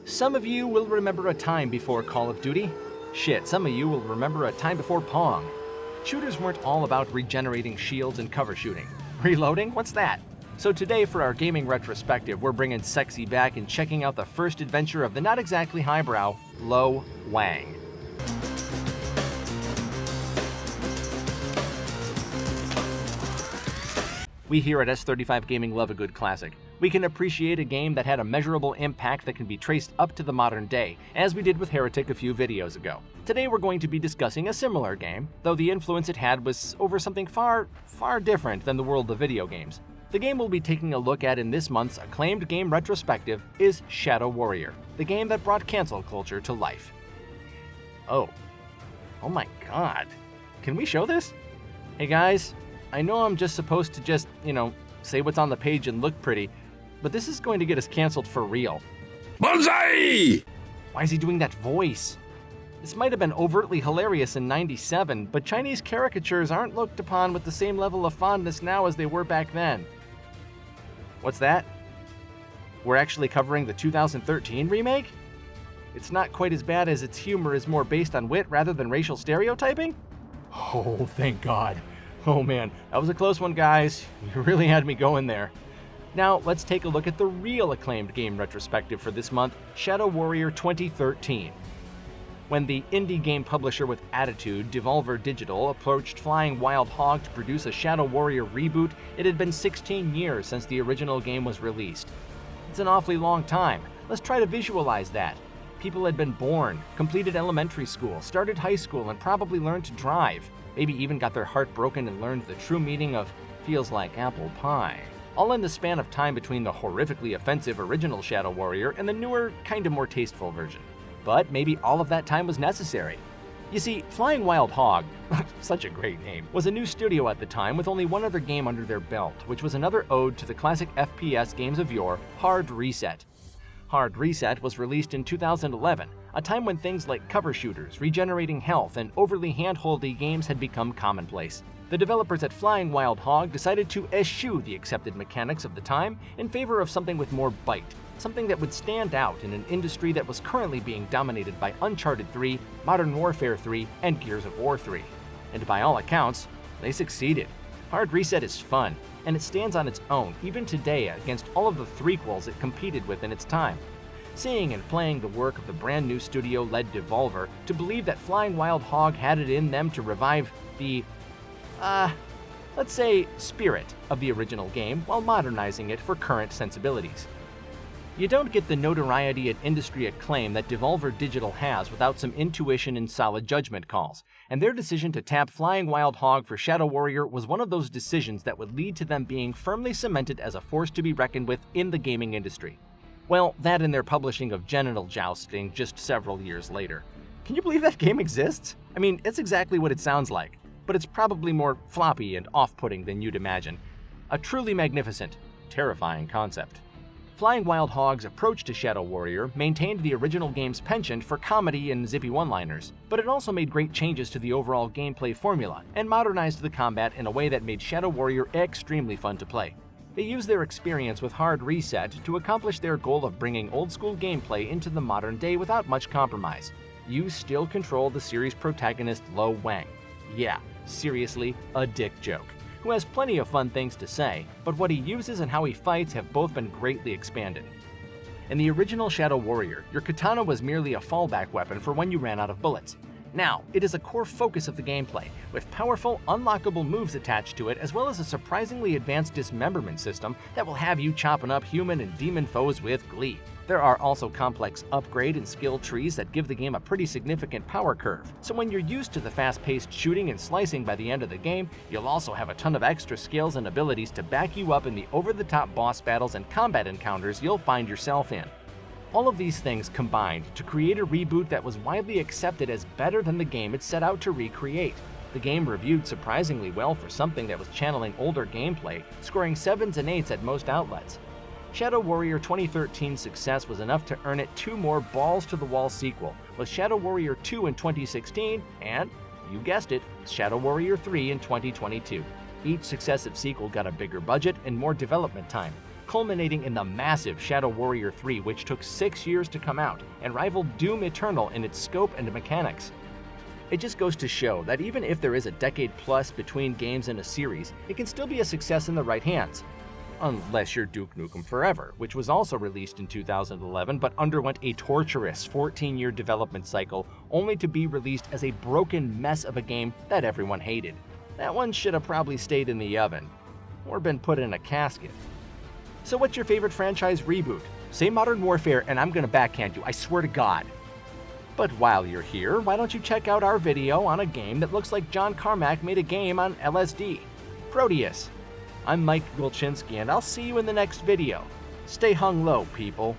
Some of you will remember a time before Call of Duty. Shit, some of you will remember a time before Pong. Shooters weren't all about regenerating shields and cover shooting. Reloading? What's that? So today for our gaming retrospective, we're bringing sexy back and checking out the first adventure of the not exactly highbrow, low Wang. We here at S35 Gaming love a good classic. We can appreciate a game that had a measurable impact that can be traced up to the modern day, as we did with Heretic a few videos ago. Today we're going to be discussing a similar game, though the influence it had was over something far different than the world of video games. The game we'll be taking a look at in this month's acclaimed game retrospective is Shadow Warrior, the game that brought cancel culture to life. Oh my god. Can we show this? Hey guys, I know I'm just supposed to say what's on the page and look pretty, but this is going to get us canceled for real. Bonsai! Why is he doing that voice? This might have been overtly hilarious in '97, but Chinese caricatures aren't looked upon with the same level of fondness now as they were back then. What's that? We're actually covering the 2013 remake? It's not quite as bad as its humor is more based on wit rather than racial stereotyping? Oh, thank God. Oh man, that was a close one, guys. You really had me going there. Now, let's take a look at the real acclaimed game retrospective for this month, Shadow Warrior 2013. When the indie game publisher with attitude, Devolver Digital, approached Flying Wild Hog to produce a Shadow Warrior reboot, it had been 16 years since the original game was released. It's an awfully long time. Let's try to visualize that. People had been born, completed elementary school, started high school, and probably learned to drive. Maybe even got their heart broken and learned the true meaning of feels like apple pie. All in the span of time between the horrifically offensive original Shadow Warrior and the newer, kinda more tasteful version. But maybe all of that time was necessary. You see, Flying Wild Hog, such a great name, was a new studio at the time with only one other game under their belt, which was another ode to the classic FPS games of yore, Hard Reset. Hard Reset was released in 2011, a time when things like cover shooters, regenerating health, and overly hand-holdy games had become commonplace. The developers at Flying Wild Hog decided to eschew the accepted mechanics of the time in favor of something with more bite, something that would stand out in an industry that was currently being dominated by Uncharted 3, Modern Warfare 3, and Gears of War 3. And by all accounts, they succeeded. Hard Reset is fun, and it stands on its own even today against all of the threequels it competed with in its time. Seeing and playing the work of the brand new studio-led Devolver, to believe that Flying Wild Hog had it in them to revive the, let's say, spirit of the original game while modernizing it for current sensibilities. You don't get the notoriety and industry acclaim that Devolver Digital has without some intuition and solid judgment calls, and their decision to tap Flying Wild Hog for Shadow Warrior was one of those decisions that would lead to them being firmly cemented as a force to be reckoned with in the gaming industry. Well, that and their publishing of Genital Jousting just several years later. Can you believe that game exists? I mean, it's exactly what it sounds like, but it's probably more floppy and off-putting than you'd imagine. A truly magnificent, terrifying concept. Flying Wild Hog's approach to Shadow Warrior maintained the original game's penchant for comedy and zippy one-liners, but it also made great changes to the overall gameplay formula and modernized the combat in a way that made Shadow Warrior extremely fun to play. They used their experience with Hard Reset to accomplish their goal of bringing old-school gameplay into the modern day without much compromise. You still control the series protagonist Lo Wang. Yeah, seriously, a dick joke, who has plenty of fun things to say, but what he uses and how he fights have both been greatly expanded. In the original Shadow Warrior, your katana was merely a fallback weapon for when you ran out of bullets. Now, it is a core focus of the gameplay, with powerful, unlockable moves attached to it as well as a surprisingly advanced dismemberment system that will have you chopping up human and demon foes with glee. There are also complex upgrade and skill trees that give the game a pretty significant power curve, so when you're used to the fast-paced shooting and slicing by the end of the game, you'll also have a ton of extra skills and abilities to back you up in the over-the-top boss battles and combat encounters you'll find yourself in. All of these things combined to create a reboot that was widely accepted as better than the game it set out to recreate. The game reviewed surprisingly well for something that was channeling older gameplay, scoring 7s and 8s at most outlets. Shadow Warrior 2013's success was enough to earn it 2 more balls-to-the-wall sequel, with Shadow Warrior 2 in 2016 and, you guessed it, Shadow Warrior 3 in 2022. Each successive sequel got a bigger budget and more development time, culminating in the massive Shadow Warrior 3, which took 6 years to come out and rivaled Doom Eternal in its scope and mechanics. It just goes to show that even if there is a decade plus between games in a series, it can still be a success in the right hands. Unless you're Duke Nukem Forever, which was also released in 2011 but underwent a torturous 14-year development cycle only to be released as a broken mess of a game that everyone hated. That one should have probably stayed in the oven, or been put in a casket. So what's your favorite franchise reboot? Say Modern Warfare and I'm gonna backhand you, I swear to God. But while you're here, why don't you check out our video on a game that looks like John Carmack made a game on LSD, Proteus. I'm Mike Wilczynski, and I'll see you in the next video. Stay hung low, people.